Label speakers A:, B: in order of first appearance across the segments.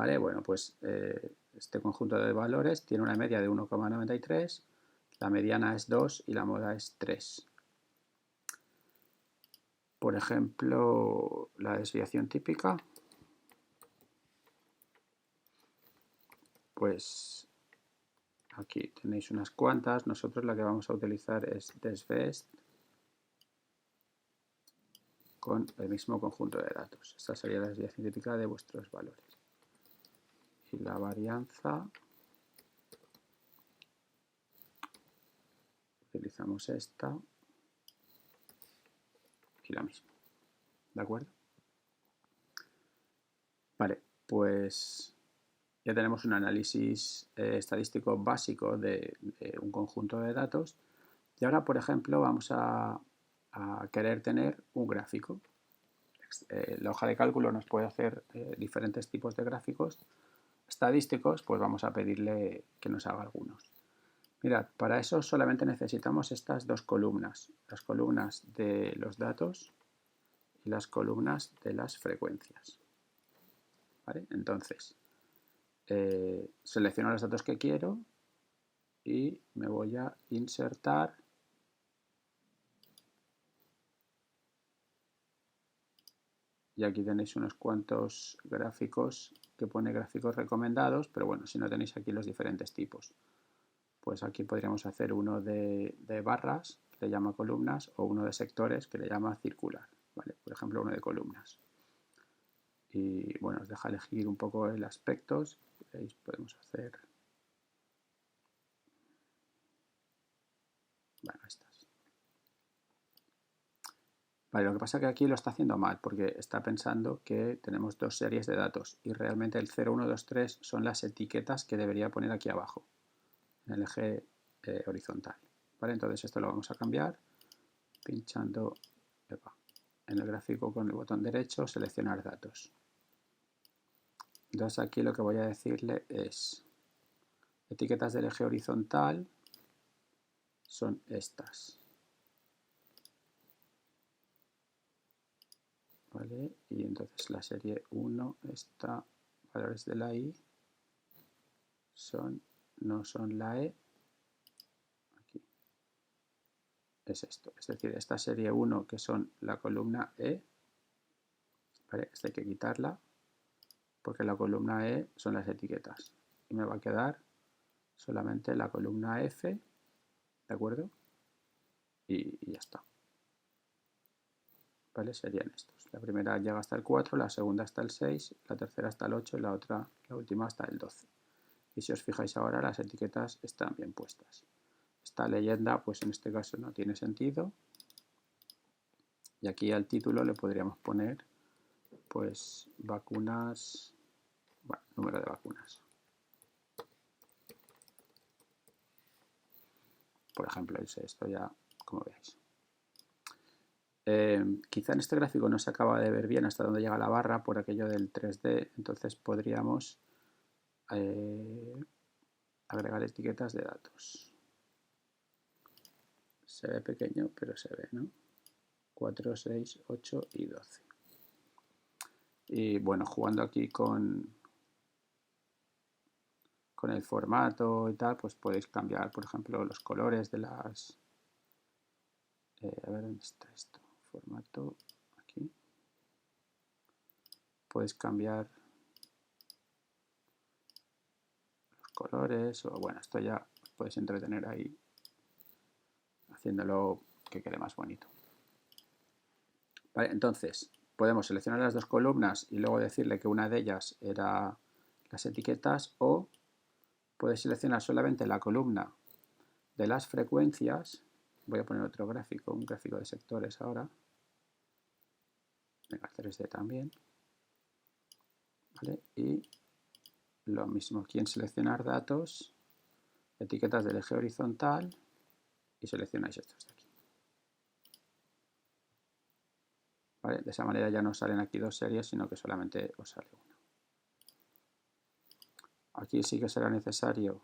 A: ¿vale? Bueno, pues este conjunto de valores tiene una media de 1,93, la mediana es 2 y la moda es 3. Por ejemplo, la desviación típica, pues aquí tenéis unas cuantas. Nosotros la que vamos a utilizar es desvest con el mismo conjunto de datos. Esta sería la desviación típica de vuestros valores. Y la varianza, utilizamos esta y la misma. ¿De acuerdo? Vale, pues ya tenemos un análisis estadístico básico de un conjunto de datos. Y ahora, por ejemplo, vamos a querer tener un gráfico. La hoja de cálculo nos puede hacer diferentes tipos de gráficos estadísticos, pues vamos a pedirle que nos haga algunos. Mirad, para eso solamente necesitamos estas dos columnas, las columnas de los datos y las columnas de las frecuencias. ¿Vale? Entonces, selecciono los datos que quiero y me voy a insertar y aquí tenéis unos cuantos gráficos que pone gráficos recomendados, pero bueno, si no tenéis aquí los diferentes tipos. Pues aquí podríamos hacer uno de barras, que le llama columnas, o uno de sectores, que le llama circular. ¿Vale? Por ejemplo, uno de columnas. Y bueno, os deja elegir un poco el aspecto. Si queréis, podemos hacer... Bueno, estas. Vale, lo que pasa es que aquí lo está haciendo mal, porque está pensando que tenemos dos series de datos y realmente el 0, 1, 2, 3 son las etiquetas que debería poner aquí abajo, en el eje horizontal. ¿Vale? Entonces esto lo vamos a cambiar pinchando en el gráfico con el botón derecho, seleccionar datos. Entonces aquí lo que voy a decirle es, etiquetas del eje horizontal son estas. ¿Vale? Y entonces la serie 1, esta, valores de la I, no son la E, aquí, es esto. Es decir, esta serie 1 que son la columna E, ¿vale? Esta hay que quitarla, porque la columna E son las etiquetas. Y me va a quedar solamente la columna F, ¿de acuerdo? Y ya está. ¿Vale? Serían estos. La primera llega hasta el 4, la segunda hasta el 6, la tercera hasta el 8 y la última hasta el 12. Y si os fijáis ahora, las etiquetas están bien puestas. Esta leyenda, pues en este caso no tiene sentido. Y aquí al título le podríamos poner, pues, vacunas, bueno, número de vacunas. Por ejemplo, esto ya, como veis. Quizá en este gráfico no se acaba de ver bien hasta dónde llega la barra por aquello del 3D, entonces podríamos agregar etiquetas de datos. Se ve pequeño, pero se ve, ¿no? 4, 6, 8 y 12. Y bueno, jugando aquí con el formato y tal, pues podéis cambiar, por ejemplo, los colores de las... a ver, ¿dónde está esto? Formato, aquí. Puedes cambiar los colores, o bueno, esto ya podéis entretener ahí, haciéndolo que quede más bonito. Vale, entonces, podemos seleccionar las dos columnas y luego decirle que una de ellas era las etiquetas, o puedes seleccionar solamente la columna de las frecuencias. Voy a poner otro gráfico, un gráfico de sectores ahora. Venga, 3D también. ¿Vale? Y lo mismo aquí en seleccionar datos, etiquetas del eje horizontal y seleccionáis estos de aquí. ¿Vale? De esa manera ya no salen aquí dos series, sino que solamente os sale una. Aquí sí que será necesario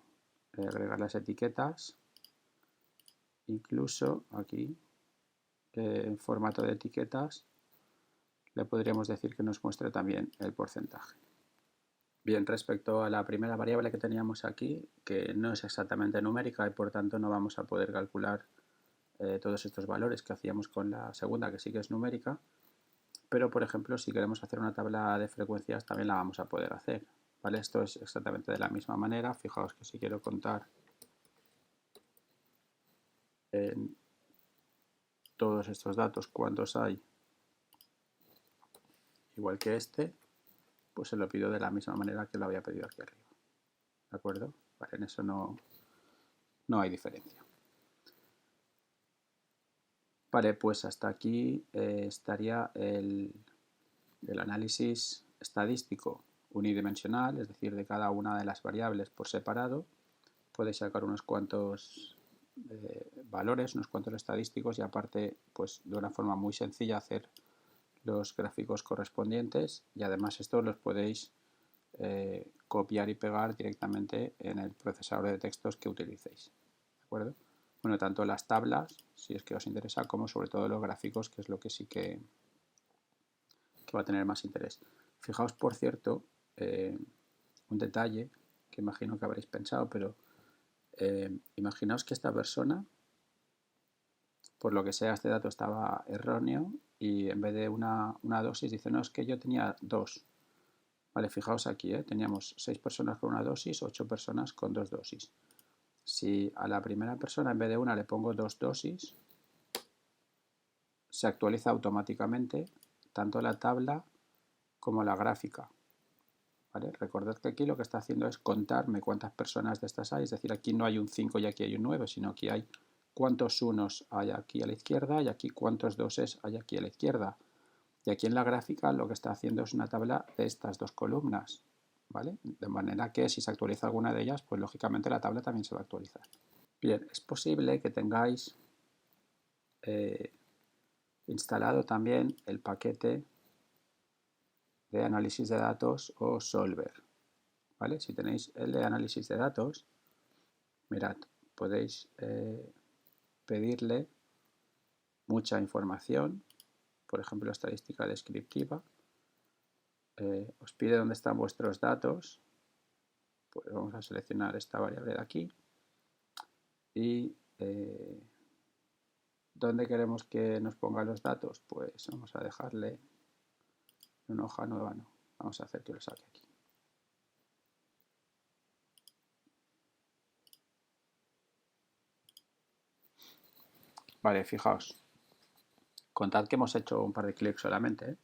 A: agregar las etiquetas, incluso aquí en formato de etiquetas le podríamos decir que nos muestre también el porcentaje. Bien, respecto a la primera variable que teníamos aquí, que no es exactamente numérica y por tanto no vamos a poder calcular todos estos valores que hacíamos con la segunda, que sí que es numérica, pero por ejemplo si queremos hacer una tabla de frecuencias también la vamos a poder hacer, ¿vale? Esto es exactamente de la misma manera. Fijaos que si quiero contar en todos estos datos cuántos hay, igual que este, pues se lo pido de la misma manera que lo había pedido aquí arriba, ¿de acuerdo? Vale, en eso no hay diferencia. Vale, pues hasta aquí estaría el análisis estadístico unidimensional, es decir, de cada una de las variables por separado. Podéis sacar unos cuantos valores, unos cuantos estadísticos y aparte, pues de una forma muy sencilla hacer los gráficos correspondientes, y además estos los podéis copiar y pegar directamente en el procesador de textos que utilicéis, ¿de acuerdo? Bueno, tanto las tablas, si es que os interesa, como sobre todo los gráficos, que es lo que sí que va a tener más interés. Fijaos, por cierto, un detalle que imagino que habréis pensado, pero imaginaos que esta persona, por lo que sea, este dato estaba erróneo y en vez de una dosis dice, no, es que yo tenía dos. Vale, fijaos aquí, teníamos 6 personas con una dosis, 8 personas con 2 dosis. Si a la primera persona en vez de una le pongo 2 dosis, se actualiza automáticamente tanto la tabla como la gráfica. ¿Vale? Recordad que aquí lo que está haciendo es contarme cuántas personas de estas hay, es decir, aquí no hay un 5 y aquí hay un 9, sino aquí hay cuántos unos hay aquí a la izquierda y aquí cuántos doses hay aquí a la izquierda. Y aquí en la gráfica lo que está haciendo es una tabla de estas dos columnas, ¿vale? De manera que si se actualiza alguna de ellas, pues lógicamente la tabla también se va a actualizar. Bien, es posible que tengáis instalado también el paquete de análisis de datos o Solver, ¿vale? Si tenéis el de análisis de datos, mirad, podéis pedirle mucha información, por ejemplo, estadística descriptiva. Os pide dónde están vuestros datos, pues vamos a seleccionar esta variable de aquí y ¿dónde queremos que nos ponga los datos? Pues vamos a dejarle una hoja nueva, no, vamos a hacer que lo saque aquí. Vale, fijaos, contad que hemos hecho un par de clics solamente, ¿eh?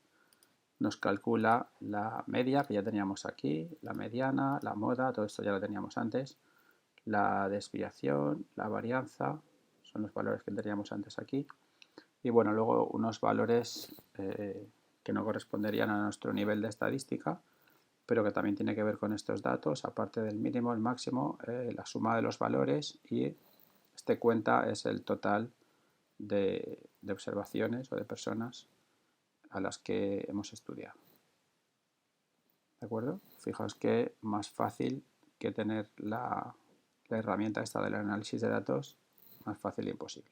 A: Nos calcula la media, que ya teníamos aquí, la mediana, la moda, todo esto ya lo teníamos antes, la desviación, la varianza, son los valores que teníamos antes aquí, y bueno, luego unos valores que no corresponderían a nuestro nivel de estadística, pero que también tiene que ver con estos datos, aparte del mínimo, el máximo, la suma de los valores, y este cuenta es el total de observaciones o de personas a las que hemos estudiado. ¿De acuerdo? Fijaos que más fácil que tener la herramienta esta del análisis de datos, más fácil e imposible.